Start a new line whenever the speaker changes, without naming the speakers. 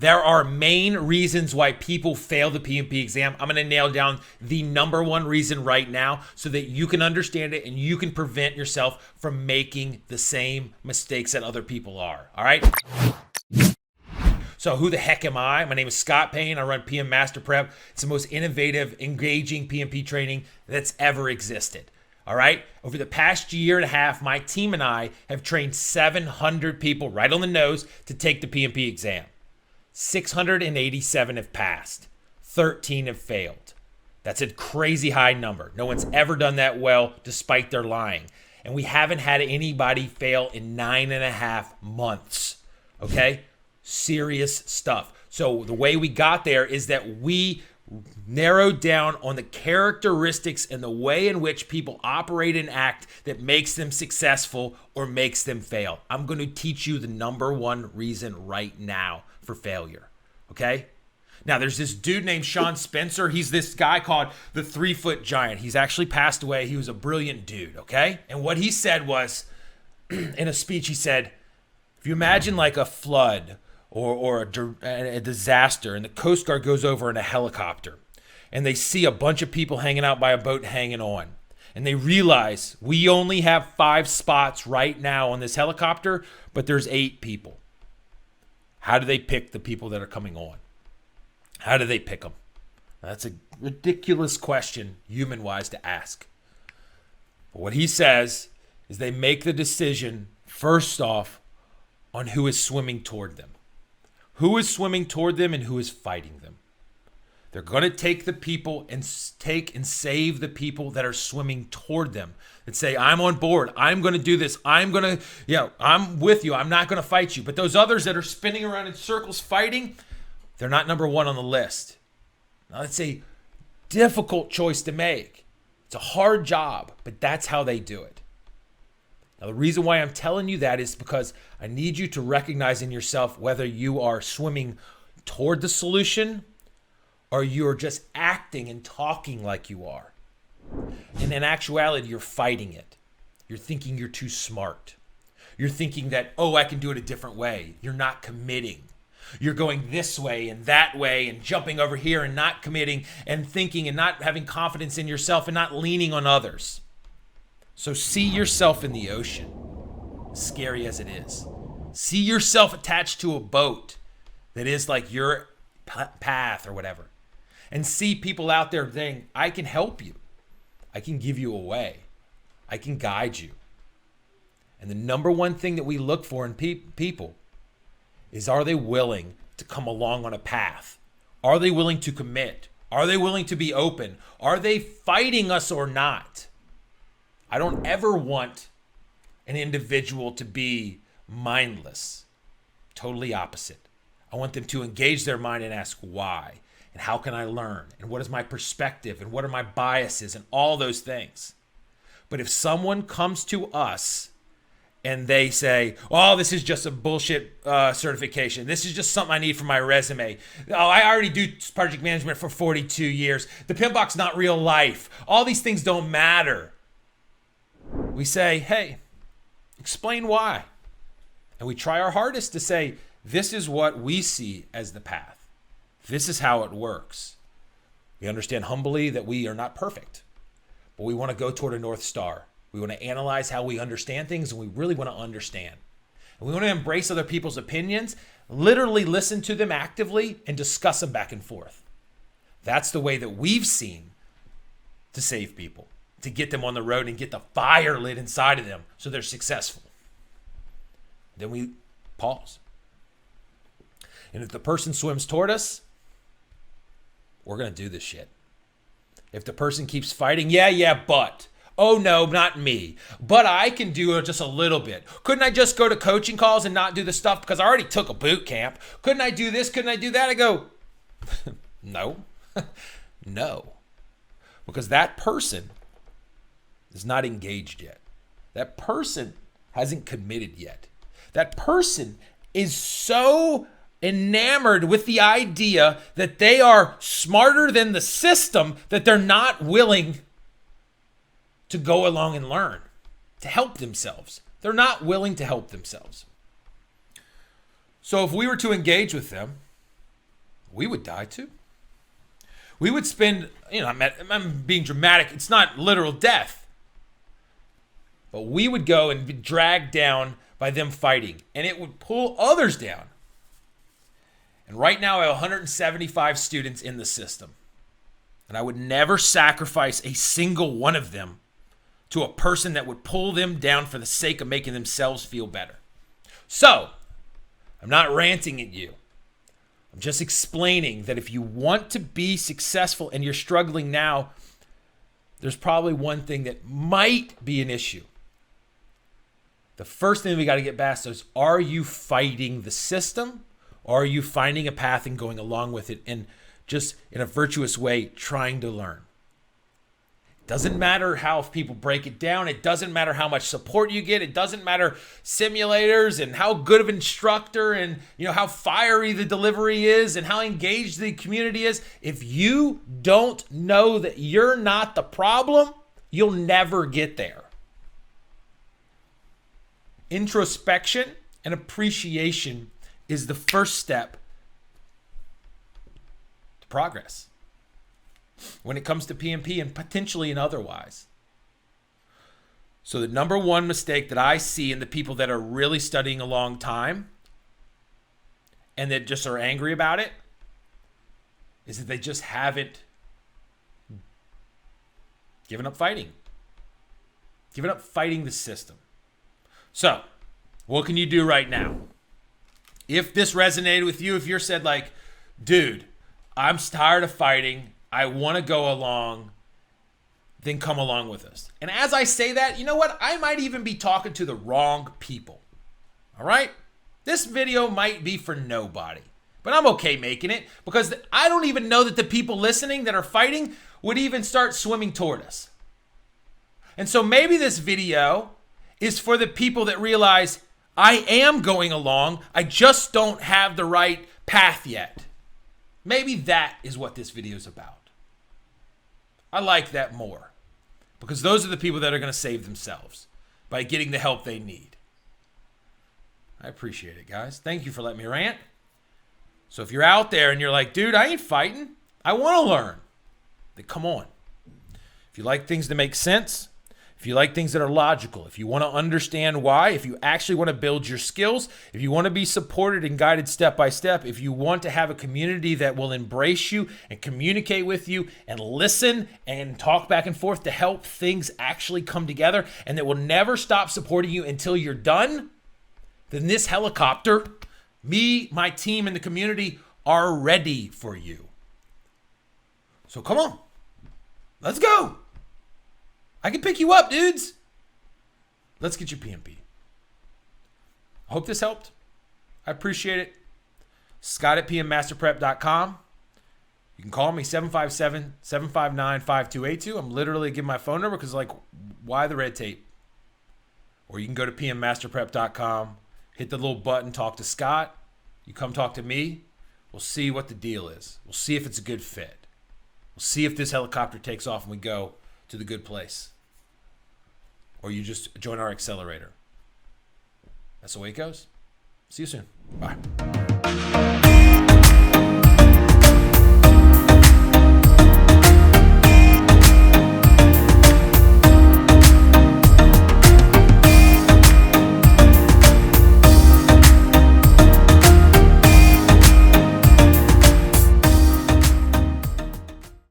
There are main reasons why people fail the PMP exam. I'm going to nail down the number one reason right now so that you can understand it and you can prevent yourself from making the same mistakes that other people are. All right? So who the heck am I? My name is Scott Payne. I run PM Master Prep. It's the most innovative, engaging PMP training that's ever existed. All right? Over the past year and a half, my team and I have trained 700 people right on the nose to take the PMP exam. 687 have passed. 13 have failed. That's a crazy high number. No one's ever done that well despite their lying. And we haven't had anybody fail in 9.5 months. Okay? Serious stuff. So the way we got there is that we narrowed down on the characteristics and the way in which people operate and act that makes them successful or makes them fail. I'm going to teach you the number one reason right now for failure. Okay? Now, there's this dude named Sean Spencer. He's this guy called the 3-foot giant. He's actually passed away. He was a brilliant dude, okay? And what he said was, in a speech, he said, if you imagine like a flood or a disaster, and the Coast Guard goes over in a helicopter, and they see a bunch of people hanging out by a boat hanging on, and they realize we only have 5 spots right now on this helicopter, but there's 8 people. How do they pick the people that are coming on? How do they pick them? That's a ridiculous question, human-wise, to ask. But what he says is they make the decision, first off, on who is swimming toward them. Who is swimming toward them and who is fighting them. They're going to take the people and take and save the people that are swimming toward them and say, I'm on board. I'm going to do this. I'm with you. I'm not going to fight you. But those others that are spinning around in circles fighting, they're not number one on the list. Now, that's a difficult choice to make. It's a hard job, but that's how they do it. Now, the reason why I'm telling you that is because I need you to recognize in yourself whether you are swimming toward the solution or you're just acting and talking like you are. And in actuality, you're fighting it. You're thinking you're too smart. You're thinking that, I can do it a different way. You're not committing. You're going this way and that way and jumping over here and not committing and thinking and not having confidence in yourself and not leaning on others. So see yourself in the ocean, as scary as it is. See yourself attached to a boat that is like your path or whatever. And see people out there saying, I can help you. I can give you a way. I can guide you. And the number one thing that we look for in people is, are they willing to come along on a path? Are they willing to commit? Are they willing to be open? Are they fighting us or not? I don't ever want an individual to be mindless. Totally opposite. I want them to engage their mind and ask why, and how can I learn, and what is my perspective, and what are my biases, and all those things. But if someone comes to us and they say, this is just a bullshit certification. This is just something I need for my resume. I already do project management for 42 years. The PMBOK's not real life. All these things don't matter. We say, hey, explain why. And we try our hardest to say, this is what we see as the path. This is how it works. We understand humbly that we are not perfect, but we want to go toward a North Star. We want to analyze how we understand things, and we really want to understand. And we want to embrace other people's opinions, literally listen to them actively, and discuss them back and forth. That's the way that we've seen to save people, to get them on the road and get the fire lit inside of them so they're successful. Then we pause. And if the person swims toward us, we're going to do this shit. If the person keeps fighting, but. Oh, no, not me. But I can do it just a little bit. Couldn't I just go to coaching calls and not do the stuff because I already took a boot camp? Couldn't I do this? Couldn't I do that? I go, no. No. Because that person is not engaged yet. That person hasn't committed yet. That person is so enamored with the idea that they are smarter than the system that they're not willing to go along and learn, to help themselves. They're not willing to help themselves. So if we were to engage with them we would die too. We would spend, I'm being dramatic. It's not literal death. But we would go and be dragged down by them fighting. And it would pull others down. And right now I have 175 students in the system. And I would never sacrifice a single one of them to a person that would pull them down for the sake of making themselves feel better. So, I'm not ranting at you. I'm just explaining that if you want to be successful and you're struggling now, there's probably one thing that might be an issue. The first thing we got to get past is, are you fighting the system, or are you finding a path and going along with it and just in a virtuous way trying to learn? Doesn't matter how people break it down. It doesn't matter how much support you get. It doesn't matter simulators and how good of an instructor and how fiery the delivery is and how engaged the community is. If you don't know that you're not the problem, you'll never get there. Introspection and appreciation is the first step to progress when it comes to PMP and potentially in otherwise. So the number one mistake that I see in the people that are really studying a long time and that just are angry about it is that they just haven't given up fighting. Given up fighting the system. So, what can you do right now? If this resonated with you, if you're said like, dude, I'm tired of fighting, I want to go along, then come along with us. And as I say that, you know what? I might even be talking to the wrong people. All right? This video might be for nobody, but I'm okay making it because I don't even know that the people listening that are fighting would even start swimming toward us. And so maybe this video is for the people that realize I am going along, I just don't have the right path yet. Maybe that is what this video is about. I like that more because those are the people that are going to save themselves by getting the help they need. I appreciate it, guys. Thank you for letting me rant. So if you're out there and you're like, dude, I ain't fighting, I want to learn, then come on. If you like things to make sense, if you like things that are logical, if you want to understand why, if you actually want to build your skills, if you want to be supported and guided step by step, if you want to have a community that will embrace you and communicate with you and listen and talk back and forth to help things actually come together and that will never stop supporting you until you're done, then this helicopter, me, my team, and the community are ready for you. So come on, let's go. I can pick you up, dudes. Let's get your PMP. I hope this helped. I appreciate it. Scott at pmmasterprep.com. You can call me 757-759-5282. I'm literally giving my phone number because why the red tape? Or you can go to pmmasterprep.com, hit the little button, talk to Scott. You come talk to me. We'll see what the deal is. We'll see if it's a good fit. We'll see if this helicopter takes off and we go to the good place. Or you just join our accelerator. That's the way it goes. See you soon. Bye.